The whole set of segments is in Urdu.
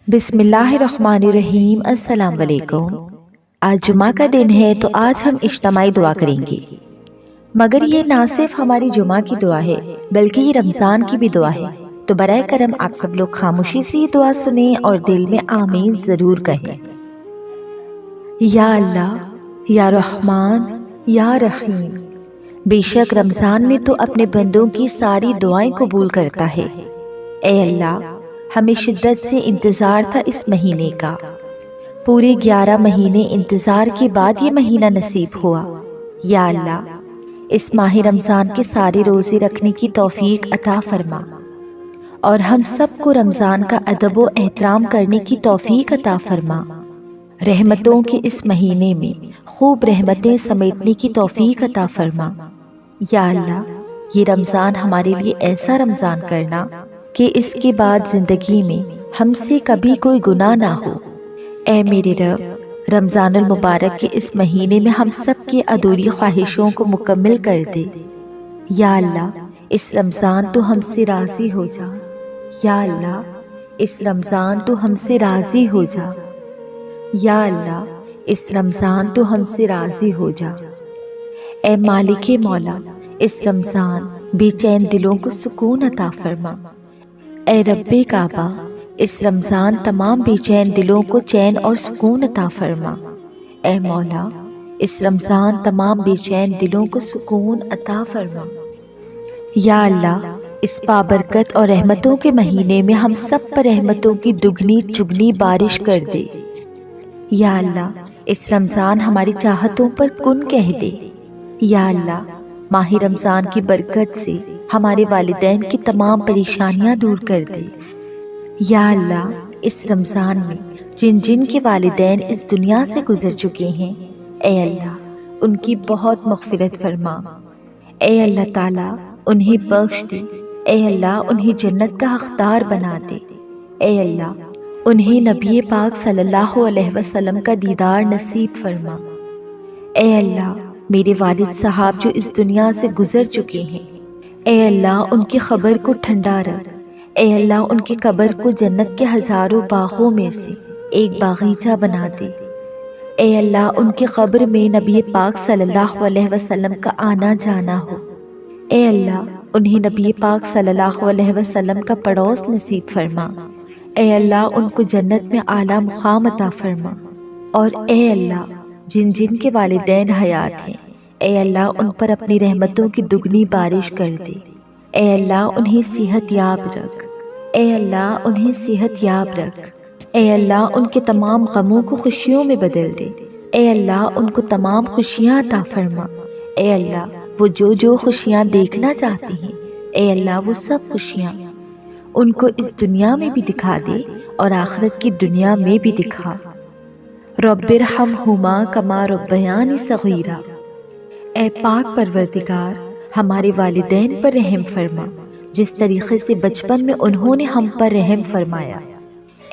بسم اللہ الرحمن الرحیم۔ السلام علیکم۔ آج جمعہ کا دن ہے تو آج ہم اجتماعی دعا کریں گے، مگر یہ نہ صرف ہماری جمعہ کی دعا ہے بلکہ یہ رمضان کی بھی دعا ہے۔ تو برائے کرم آپ سب لوگ خاموشی سے یہ دعا سنیں اور دل میں آمین ضرور کہیں۔ یا اللہ، یا رحمان، یا رحیم، بے شک رمضان میں تو اپنے بندوں کی ساری دعائیں قبول کرتا ہے۔ اے اللہ، ہمیں شدت سے انتظار تھا اس مہینے کا، پورے 11 مہینے انتظار کے بعد یہ مہینہ نصیب ہوا۔ یا اللہ، اس ماہ رمضان کے سارے روزے رکھنے کی توفیق عطا فرما اور ہم سب کو رمضان کا ادب و احترام کرنے کی توفیق عطا فرما۔ رحمتوں کے اس مہینے میں خوب رحمتیں سمیٹنے کی توفیق عطا فرما۔ یا اللہ، یہ رمضان ہمارے لیے ایسا رمضان کرنا کہ اس کے بعد زندگی میں ہم سے کبھی کوئی گناہ نہ ہو۔ اے میرے رب، رمضان المبارک کے اس مہینے میں ہم سب کی ادھوری خواہشوں کو مکمل کر دے۔ یا اللہ، اس رمضان تو ہم سے راضی ہو جا۔ یا اللہ، اس رمضان تو ہم سے راضی ہو جا۔ یا اللہ، اس رمضان تو ہم سے راضی ہو جا۔ اے مالک مولا، اس رمضان بے چین دلوں کو سکون عطا فرما۔ اے رب کعبہ، اس رمضان تمام بے چین دلوں کو چین اور سکون عطا فرما۔ اے مولا، اس رمضان تمام بے چین دلوں کو سکون عطا فرما۔ یا اللہ، اس بابرکت اور رحمتوں کے مہینے میں ہم سب پر رحمتوں کی دگنی چگنی بارش کر دے۔ یا اللہ، اس رمضان ہماری چاہتوں پر کن کہہ دے۔ یا اللہ، ماہ رمضان کی برکت سے ہمارے والدین کی تمام پریشانیاں دور کر دے۔ یا اللہ، اس رمضان میں جن جن کے والدین اس دنیا سے گزر چکے ہیں، اے اللہ، ان کی بہت مغفرت فرما۔ اے اللہ تعالیٰ، انہیں بخش دے۔ اے اللہ، انہیں جنت کا حقدار بنا دے۔ اے اللہ، انہیں نبی پاک صلی اللہ علیہ وسلم کا دیدار نصیب فرما۔ اے اللہ، میرے والد صاحب جو اس دنیا سے گزر چکے ہیں، اے اللہ، ان کی قبر کو ٹھنڈا رکھ۔ اے اللہ، ان کی قبر کو جنت کے ہزاروں باغوں میں سے ایک باغیچہ بنا دے۔ اے اللہ، ان کی قبر میں نبی پاک صلی اللہ علیہ وسلم کا آنا جانا ہو۔ اے اللہ، انہیں نبی پاک صلی اللہ علیہ وسلم کا پڑوس نصیب فرما۔ اے اللہ، ان کو جنت میں اعلیٰ مقام عطا فرما۔ اور اے اللہ، جن جن کے والدین حیات ہیں، اے اللہ، ان پر اپنی رحمتوں کی دگنی بارش کر دے۔ اے اللہ، انہیں صحت یاب رکھ۔ اے اللہ، انہیں صحت یاب رکھ۔ اے اللہ، ان کے تمام غموں کو خوشیوں میں بدل دے۔ اے اللہ، ان کو تمام خوشیاں عطا فرما۔ اے اللہ، وہ جو خوشیاں دیکھنا چاہتے ہیں، اے اللہ، وہ سب خوشیاں ان کو اس دنیا میں بھی دکھا دے اور آخرت کی دنیا میں بھی دکھا۔ رب ارحمہما کما ربیانی صغیرا۔ اے پاک پروردگار، ہمارے والدین پر رحم فرما جس طریقے سے بچپن میں انہوں نے ہم پر رحم فرمایا۔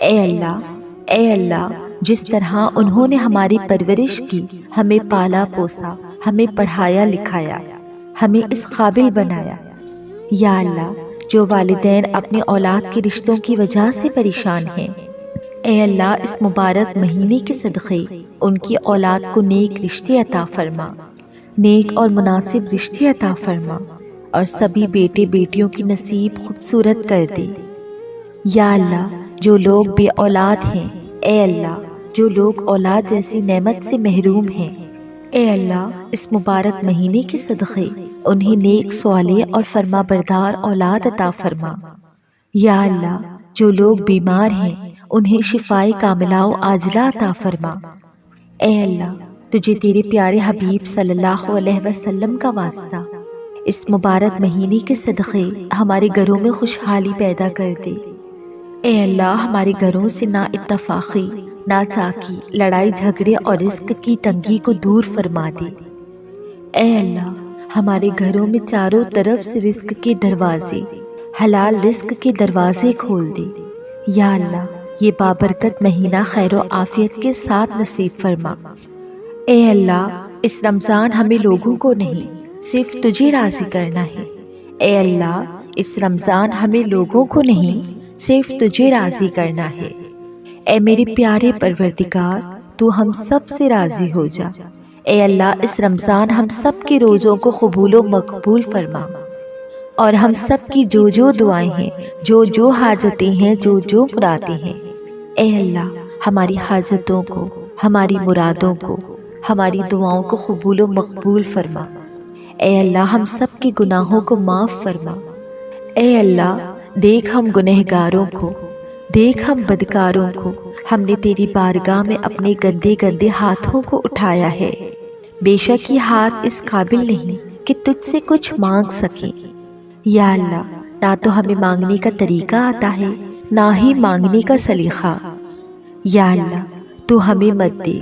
اے اللہ، جس طرح انہوں نے ہماری پرورش کی، ہمیں پالا پوسا، ہمیں پڑھایا لکھایا، ہمیں اس قابل بنایا۔ یا اللہ، جو والدین اپنی اولاد کے رشتوں کی وجہ سے پریشان ہیں، اے اللہ، اس مبارک مہینے کے صدقے ان کی اولاد کو نیک رشتے عطا فرما، نیک اور مناسب رشتے عطا فرما اور سبھی بیٹے بیٹیوں کی نصیب خوبصورت کر دے۔ یا اللہ، جو لوگ بے اولاد ہیں، اے اللہ، جو لوگ اولاد جیسی نعمت سے محروم ہیں، اے اللہ، اس مبارک مہینے کے صدقے انہیں نیک صالح اور فرما بردار اولاد عطا فرما۔ یا اللہ، جو لوگ بیمار ہیں انہیں شفائے کاملہ و عاجلہ عطا فرما۔ اے اللہ، تجھے تیرے پیارے حبیب صلی اللہ علیہ وسلم کا واسطہ اس مبارک مہینے کے صدقے ہمارے گھروں میں خوشحالی پیدا کر دے۔ اے اللہ، ہمارے گھروں سے نا اتفاقی، نا چاکی، لڑائی جھگڑے اور رزق کی تنگی کو دور فرما دے۔ اے اللہ، ہمارے گھروں میں چاروں طرف سے رزق کے دروازے، حلال رزق کے دروازے کھول دے۔ یا اللہ، یہ بابرکت مہینہ خیر و عافیت کے ساتھ نصیب فرما۔ اے اللہ، اس رمضان ہمیں لوگوں کو نہیں صرف تجھے راضی کرنا ہے۔ اے اللہ، اس رمضان ہمیں لوگوں کو نہیں صرف تجھے راضی کرنا ہے۔ اے میرے پیارے پروردگار تو ہم سب سے راضی ہو جا۔ اے اللہ اس رمضان ہم سب کے روزوں کو قبول و مقبول فرما، اور ہم سب کی جو جو دعائیں ہیں، جو جو حاجتیں ہیں، جو جو مرادیں ہیں، اے اللہ ہماری حاجتوں کو، ہماری مرادوں کو، ہماری دعاؤں کو قبول و مقبول فرما۔ اے اللہ ہم سب کے گناہوں کو معاف فرما۔ اے اللہ دیکھ ہم گنہگاروں کو، دیکھ ہم بدکاروں کو، ہم نے تیری بارگاہ میں اپنے گندے گندے ہاتھوں کو اٹھایا ہے۔ بے شک یہ ہاتھ اس قابل نہیں کہ تجھ سے کچھ مانگ سکیں۔ یا اللہ نہ تو ہمیں مانگنے کا طریقہ آتا ہے، نہ ہی مانگنے کا سلیقہ۔ یا اللہ تو ہمیں مت دے،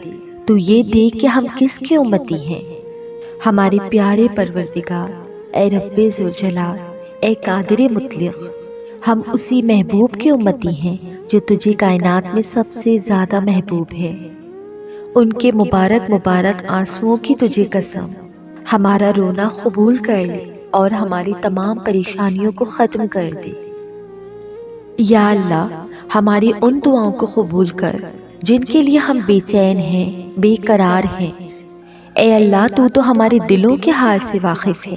تو یہ دیکھ کہ ہم کس کے امتی ہیں۔ ہمارے پیارے پروردگار اے رب ذوالجلال، اے قادر مطلق، ہم اسی محبوب کے امتی ہیں جو تجھے کائنات میں سب سے زیادہ محبوب ہے۔ ان کے مبارک مبارک آنسوؤں کی تجھے قسم، ہمارا رونا قبول کر لے اور ہماری تمام پریشانیوں کو ختم کر دے۔ یا اللہ ہماری ان دعاؤں کو قبول کر جن کے لیے ہم بے چین ہیں، بے قرار ہیں۔ اے اللہ تو ہمارے دلوں کے حال سے واقف ہے۔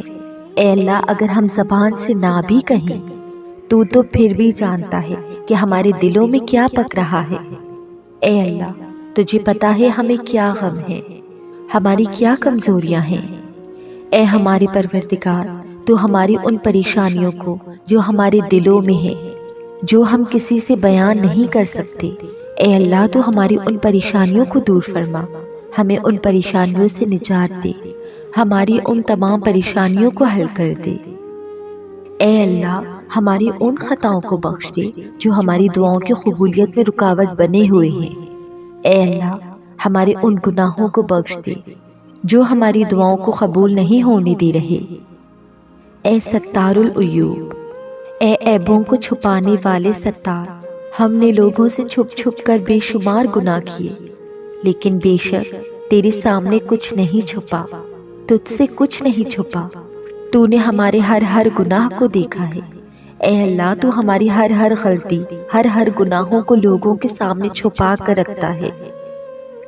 اے اللہ اگر ہم زبان سے نہ بھی کہیں تو پھر بھی جانتا ہے کہ ہمارے دلوں میں کیا پک رہا ہے۔ اے اللہ تجھے پتا ہے ہمیں کیا غم ہے، ہماری کیا کمزوریاں ہیں۔ اے ہمارے پروردگار تو ہماری ان پریشانیوں کو جو ہمارے دلوں میں ہے، جو ہم کسی سے بیان نہیں کر سکتے، اے اللہ تو ہماری ان پریشانیوں کو دور فرما، ہمیں ان پریشانیوں سے نجات دے، ہماری ان تمام پریشانیوں کو حل کر دے۔ اے اللہ ہماری ان خطاؤں کو بخش دے جو ہماری دعاؤں کی قبولیت میں رکاوٹ بنے ہوئے ہیں۔ اے اللہ ہمارے ان گناہوں کو بخش دے جو ہماری دعاؤں کو قبول نہیں ہونے دے رہے۔ اے ستار العیوب، اے عیبوں کو چھپانے والے ستار، ہم نے لوگوں سے چھپ چھپ کر بے شمار گناہ کیے، لیکن بے شک تیرے سامنے کچھ نہیں چھپا، تجھ سے کچھ نہیں چھپا۔ تو نے ہمارے ہر گناہ کو دیکھا ہے۔ اے اللہ تو ہماری ہر غلطی، ہر گناہوں کو لوگوں کے سامنے چھپا کر رکھتا ہے۔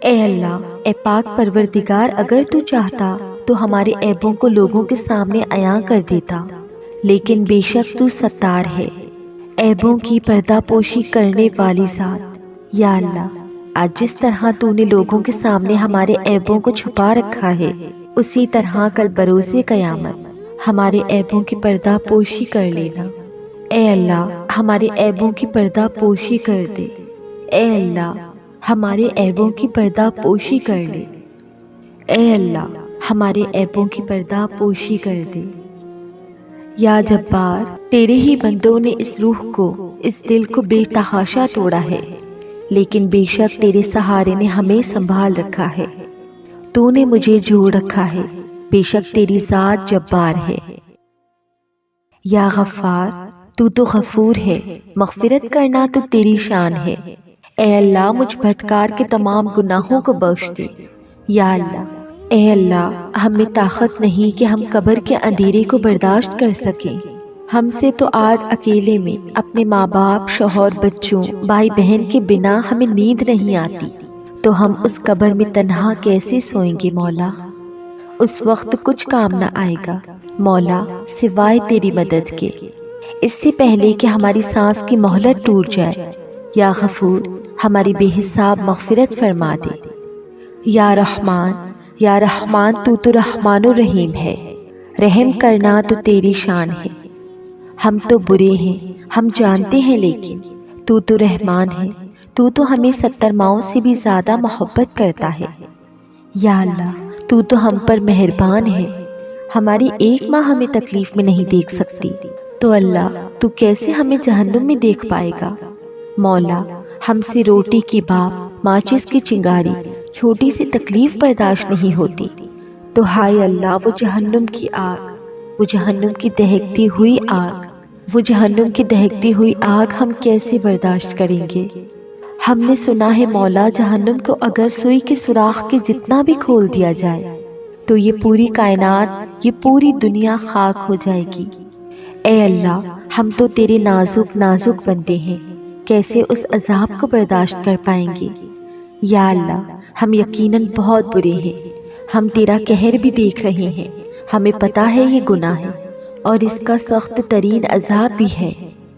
اے اللہ اے پاک پروردگار اگر تو چاہتا تو ہمارے عیبوں کو لوگوں کے سامنے عیاں کر دیتا، لیکن بے شک تو ستار ہے، عیبوں کی پردہ پوشی کرنے والی ذات۔ یا اللہ آج جس طرح تو نے لوگوں کے سامنے ہمارے عیبوں کو چھپا رکھا ہے، اسی طرح کل بروز قیامت ہمارے عیبوں کی پردہ پوشی کر لینا۔ اے اللہ ہمارے عیبوں کی پردہ پوشی کر دے۔ اے اللہ ہمارے عیبوں کی پردہ پوشی کر لے۔ اے اللہ ہمارے عیبوں کی پردہ پوشی کر دے۔ یا جبار تیرے ہی بندوں نے اس روح کو، اس دل کو بے تحاشا توڑا ہے، لیکن بے شک تیرے سہارے نے ہمیں سنبھال رکھا ہے، تو نے مجھے جوڑ رکھا ہے، بے شک تیری ذات جبار ہے۔ یا غفار تو غفور ہے، مغفرت کرنا تو تیری شان ہے۔ اے اللہ مجھ بدکار کے تمام گناہوں کو بخش دے۔ یا اللہ اے اللہ ہم میں طاقت نہیں کہ ہم قبر کے اندھیرے کو برداشت کر سکیں۔ ہم سے تو آج اکیلے میں اپنے ماں باپ، شوہر، بچوں، بھائی بہن کے بنا ہمیں نیند نہیں آتی، تو ہم اس قبر میں تنہا کیسے سوئیں گے مولا؟ اس وقت کچھ کام نہ آئے گا مولا سوائے تیری مدد کے، اس سے پہلے کہ ہماری سانس کی مہلت ٹوٹ جائے۔ یا غفور ہماری بے حساب مغفرت فرما دے۔ یا رحمان تو رحمان الرحیم ہے، رحم کرنا تو تیری شان ہے۔ ہم تو برے ہیں ہم جانتے ہیں، لیکن تو رحمان ہے، تو ہمیں 70 ماؤں سے بھی زیادہ محبت کرتا ہے۔ یا اللہ تو ہم پر مہربان ہے، ہماری ایک ماں ہمیں تکلیف میں نہیں دیکھ سکتی، تو اللہ تو کیسے ہمیں جہنم میں دیکھ پائے گا؟ مولا ہم سے روٹی کی بھاپ، ماچس کی چنگاری، چھوٹی سی تکلیف برداشت نہیں ہوتی، تو ہائے اللہ وہ جہنم کی آگ، وہ جہنم کی دہکتی ہوئی آگ، وہ جہنم کی دہکتی ہوئی آگ ہم کیسے برداشت کریں گے؟ ہم نے سنا ہے مولا جہنم کو اگر سوئی کے سوراخ کے جتنا بھی کھول دیا جائے تو یہ پوری کائنات، یہ پوری دنیا خاک ہو جائے گی۔ اے اللہ ہم تو تیرے نازک بندے ہیں، کیسے اس عذاب کو برداشت کر پائیں گے؟ یا اللہ ہم یقیناً بہت برے ہیں، ہم تیرا قہر بھی دیکھ رہے ہیں، ہمیں پتہ ہے یہ گناہ ہے اور اس کا سخت ترین عذاب بھی ہے،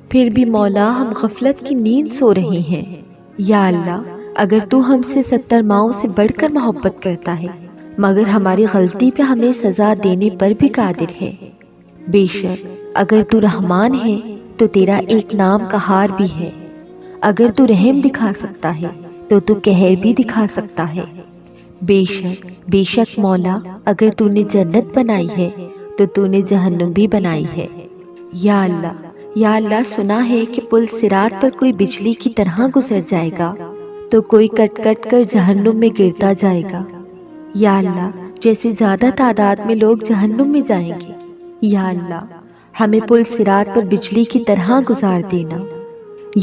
پھر بھی مولا ہم غفلت کی نیند سو رہے ہیں۔ یا اللہ اگر تو ہم سے 70 ماؤں سے بڑھ کر محبت کرتا ہے مگر ہماری غلطی پہ ہمیں سزا دینے پر بھی قادر ہے، بے شک اگر تو رحمان ہے تو تیرا ایک نام قہار بھی ہے، اگر تو رحم دکھا سکتا ہے تو قہر بھی دکھا سکتا ہے، بے شک مولا اگر تو نے جنت بنائی ہے تو نے جہنم بھی بنائی ہے۔ یا اللہ سنا ہے کہ پل صراط پر کوئی بجلی کی طرح گزر جائے گا تو کوئی کٹ کٹ کر جہنم میں گرتا جائے گا۔ یا اللہ جیسے زیادہ تعداد میں لوگ جہنم میں جائیں گے، یا اللہ ہمیں پل صراط پر بجلی کی طرح گزار دینا۔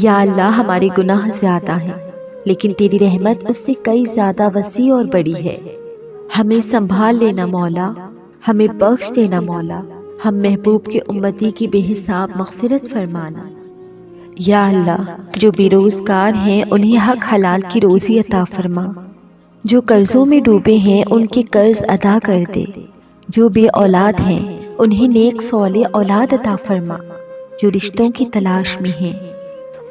یا اللہ ہمارے گناہ زیادہ ہیں لیکن تیری رحمت اس سے کئی زیادہ وسیع اور بڑی ہے، ہمیں سنبھال لینا مولا، ہمیں بخش دینا مولا، ہم محبوب کے امتی کی بے حساب مغفرت فرمانا۔ یا اللہ جو بے روزگار ہیں انہیں حق حلال کی روزی عطا فرما، جو قرضوں میں ڈوبے ہیں ان کے قرض ادا کر دے، جو بے اولاد ہیں انہیں نیک صالح اولاد عطا فرما، جو رشتوں کی تلاش میں ہیں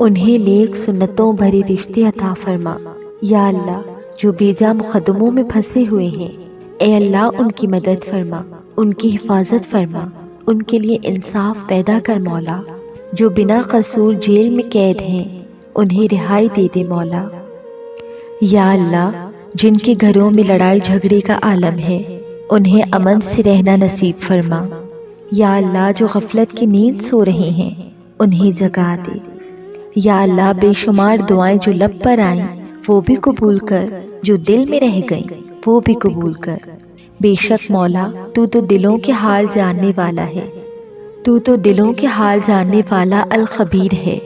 انہیں نیک سنتوں بھرے رشتے عطا فرما۔ یا اللہ جو بیجا مقدموں میں پھنسے ہوئے ہیں اے اللہ ان کی مدد فرما، ان کی حفاظت فرما، ان کے لیے انصاف پیدا کر مولا، جو بنا قصور جیل میں قید ہیں انہیں رہائی دے دے مولا۔ یا اللہ جن کے گھروں میں لڑائی جھگڑے کا عالم ہے انہیں امن سے رہنا نصیب فرما۔ یا اللہ جو غفلت کی نیند سو رہے ہیں انہیں جگا دے۔ یا اللہ بے شمار دعائیں جو لب پر آئیں وہ بھی قبول کر، جو دل میں رہ گئیں وہ بھی قبول کر، بے شک مولا تو دلوں کے حال جاننے والا ہے، تو دلوں کے حال جاننے والا الخبیر ہے۔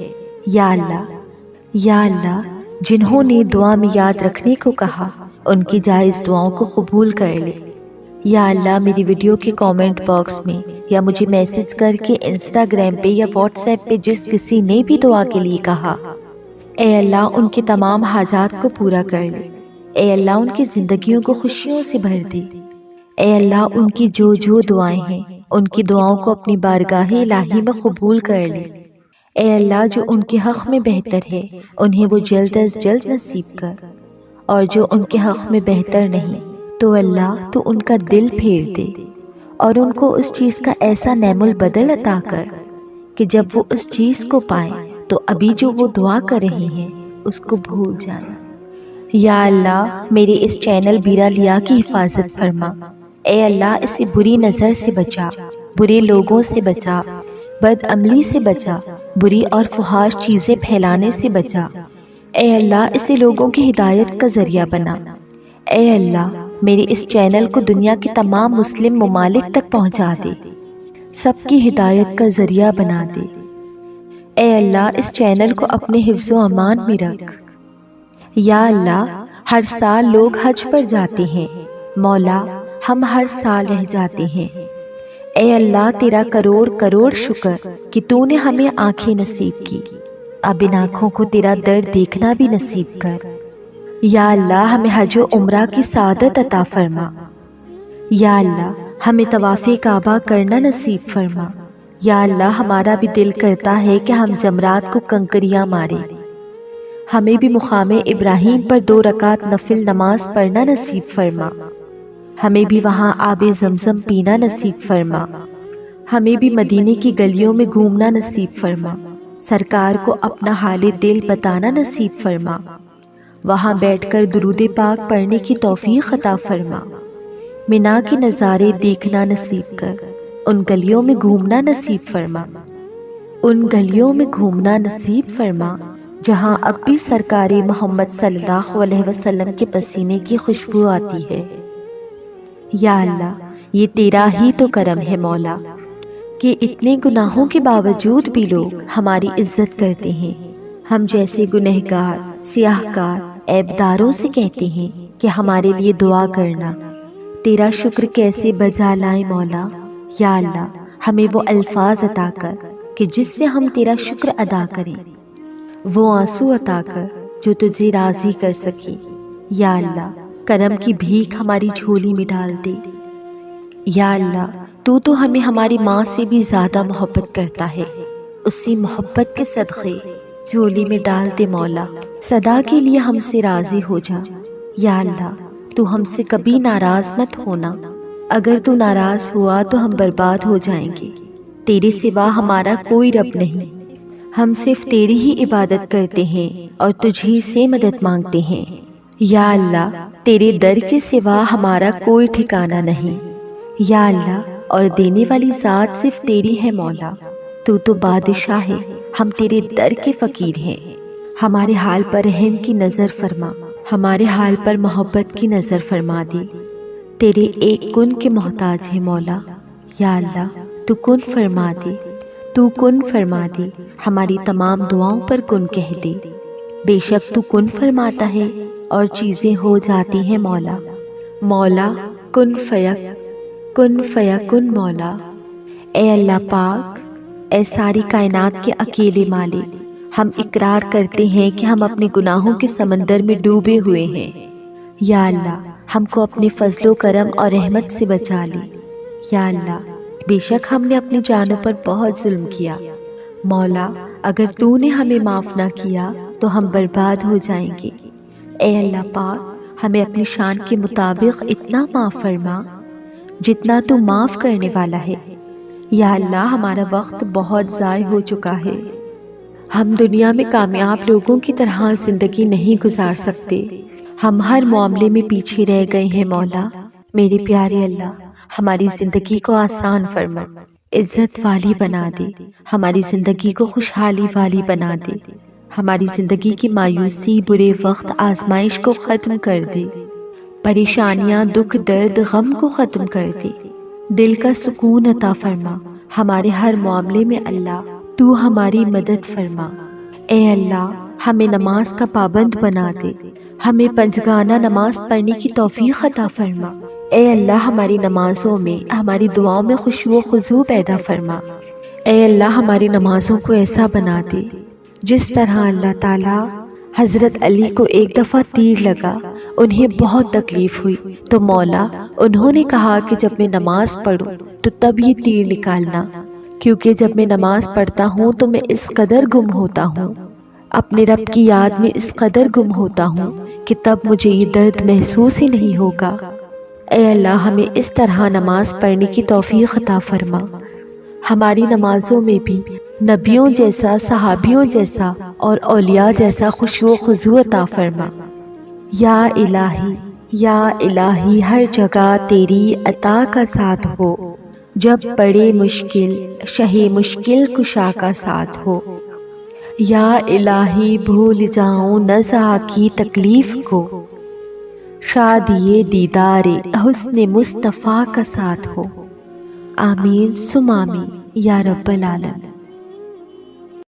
یا اللہ جنہوں نے دعا میں یاد رکھنے کو کہا ان کی جائز دعاؤں کو قبول کر لے۔ یا اللہ میری ویڈیو کے کامنٹ باکس میں یا مجھے میسج کر کے انسٹاگرام پہ یا واٹس ایپ پہ جس کسی نے بھی دعا کے لیے کہا اے اللہ ان کے تمام حاجات کو پورا کر لے، اے اللہ ان کی زندگیوں کو خوشیوں سے بھر دے، اے اللہ ان کی جو دعائیں ہیں ان کی دعاؤں کو اپنی بارگاہ الہی میں قبول کر لے، اے اللہ جو ان کے حق میں بہتر ہے انہیں وہ جلد از جلد نصیب کر، اور جو ان کے حق میں بہتر نہیں تو اللہ تو ان کا دل پھیر دے اور ان کو اس چیز کا ایسا نعم البدل عطا کر کہ جب وہ اس چیز کو پائیں تو ابھی جو وہ دعا کر رہے ہیں اس کو بھول جائیں۔ یا اللہ میرے اس چینل بیرا لیا کی حفاظت فرما، اے اللہ اسے بری نظر سے بچا، برے لوگوں سے بچا، بد عملی سے بچا، بری اور فحش چیزیں پھیلانے سے بچا، اے اللہ اسے لوگوں کی ہدایت کا ذریعہ بنا، اے اللہ میرے اس چینل کو دنیا کے تمام مسلم ممالک تک پہنچا دے، سب کی ہدایت کا ذریعہ بنا دے، اے اللہ اس چینل کو اپنے حفظ و امان میں رکھ۔ یا اللہ ہر سال لوگ حج پر جاتے ہیں، مولا ہم ہر سال رہ جاتے ہیں، اے اللہ تیرا کروڑ کروڑ شکر کہ تو نے ہمیں آنکھیں نصیب کی، اب ان آنکھوں کو تیرا در دیکھنا بھی نصیب کر۔ یا اللہ ہمیں حج و عمرہ کی سعادت عطا فرما، یا اللہ ہمیں طواف کعبہ کرنا نصیب فرما، یا اللہ ہمارا بھی دل کرتا ہے کہ ہم جمرات کو کنکریاں ماریں، ہمیں بھی مقام ابراہیم پر 2 رکعت نفل نماز پڑھنا نصیب فرما، ہمیں بھی وہاں آب زمزم پینا نصیب فرما، ہمیں بھی مدینے کی گلیوں میں گھومنا نصیب فرما، سرکار کو اپنا حال دل بتانا نصیب فرما، وہاں بیٹھ کر درود پاک پڑھنے کی توفیق عطا فرما، منا کے نظارے دیکھنا نصیب کر، ان گلیوں میں گھومنا نصیب فرما، ان گلیوں میں گھومنا نصیب فرما جہاں اب بھی سرکار محمد صلی اللہ علیہ وسلم کے پسینے کی خوشبو آتی ہے۔ یا اللہ یہ تیرا ہی تو کرم ہے مولا کہ اتنے گناہوں کے باوجود بھی لوگ ہماری عزت کرتے ہیں، ہم جیسے گنہگار سیاہ کار عیبداروں سے کہتے ہیں کہ ہمارے لیے دعا کرنا، تیرا شکر کیسے بجا لائیں مولا۔ یا اللہ ہمیں وہ الفاظ عطا کر کہ جس سے ہم تیرا شکر ادا کریں، وہ آنسو عطا کر جو تجھے راضی کر سکے۔ یا اللہ کرم کی بھیک ہماری جھولی میں ڈال دے۔ یا اللہ تو ہمیں ہماری ماں سے بھی زیادہ محبت کرتا ہے، اسی محبت کے صدقے جھولی میں ڈال دے مولا، صدا کے لیے ہم سے راضی ہو جا۔ یا اللہ تو ہم سے کبھی ناراض مت ہونا، اگر تو ناراض ہوا تو ہم برباد ہو جائیں گے۔ تیرے سوا ہمارا کوئی رب نہیں، ہم صرف تیری ہی عبادت کرتے ہیں اور تجھی سے مدد مانگتے ہیں۔ یا اللہ تیرے در کے سوا ہمارا کوئی ٹھکانہ نہیں۔ یا اللہ اور دینے والی ذات صرف تیری ہے مولا، تو بادشاہ ہے، ہم تیرے در کے فقیر ہیں۔ ہمارے حال پر رحم کی نظر فرما، ہمارے حال پر محبت کی نظر فرما دے۔ تیرے ایک کن کے محتاج ہے مولا۔ یا اللہ تو کن فرما دے، تو کن فرما دے، ہماری تمام دعاؤں پر کن کہہ دے۔ بے شک تو کن فرماتا ہے اور چیزیں ہو جاتی ہیں مولا۔ مولا کن فیکن مولا۔ اے اللہ پاک، اے ساری کائنات کے اکیلے مالک، ہم اقرار کرتے ہیں کہ ہم اپنے گناہوں کے سمندر میں ڈوبے ہوئے ہیں۔ یا اللہ ہم کو اپنے فضل و کرم اور رحمت سے بچا لے۔ یا اللہ بے شک ہم نے اپنی جانوں پر بہت ظلم کیا، مولا اگر تو نے ہمیں معاف نہ کیا تو ہم برباد ہو جائیں گے۔ اے اللہ پاک ہمیں اپنی شان کے مطابق اتنا معاف فرما جتنا تو معاف کرنے والا ہے۔ یا اللہ ہمارا وقت بہت ضائع ہو چکا ہے، ہم دنیا میں کامیاب لوگوں کی طرح زندگی نہیں گزار سکتے، ہم ہر معاملے میں پیچھے رہ گئے ہیں مولا۔ میرے پیارے اللہ ہماری زندگی کو آسان فرما، عزت والی بنا دے، ہماری زندگی کو خوشحالی والی بنا دے، ہماری زندگی کی مایوسی، برے وقت، آزمائش کو ختم کر دے، پریشانیاں، دکھ، درد، غم کو ختم کر دے، دل کا سکون عطا فرما۔ ہمارے ہر معاملے میں اللہ تو ہماری مدد فرما۔ اے اللہ ہمیں نماز کا پابند بنا دے، ہمیں پنجگانہ نماز پڑھنے کی توفیق عطا فرما۔ اے اللہ ہماری نمازوں میں، ہماری دعاؤں میں خشوع و خضوع پیدا فرما۔ اے اللہ ہماری نمازوں کو ایسا بنا دے جس طرح اللہ تعالیٰ حضرت علی کو ایک دفعہ تیر لگا، انہیں بہت تکلیف ہوئی، تو مولا انہوں نے کہا کہ جب میں نماز پڑھوں تو تب یہ تیر نکالنا، کیونکہ جب میں نماز پڑھتا ہوں تو میں اس قدر گم ہوتا ہوں، اپنے رب کی یاد میں اس قدر گم ہوتا ہوں کہ تب مجھے یہ درد محسوس ہی نہیں ہوگا۔ اے اللہ ہمیں اس طرح نماز پڑھنے کی توفیق عطا فرما، ہماری نمازوں میں بھی نبیوں جیسا، صحابیوں جیسا اور اولیاء جیسا خشوع و خضوع عطا فرما۔ یا الہی ہر جگہ تیری عطا کا ساتھ ہو، جب پڑے مشکل شہ مشکل کشا کا ساتھ ہو۔ یا الہی بھول جاؤں نزع کی تکلیف کو، شادی دیدار حسن مصطفیٰ کا ساتھ ہو۔ آمین ثم آمین یا رب العالمین۔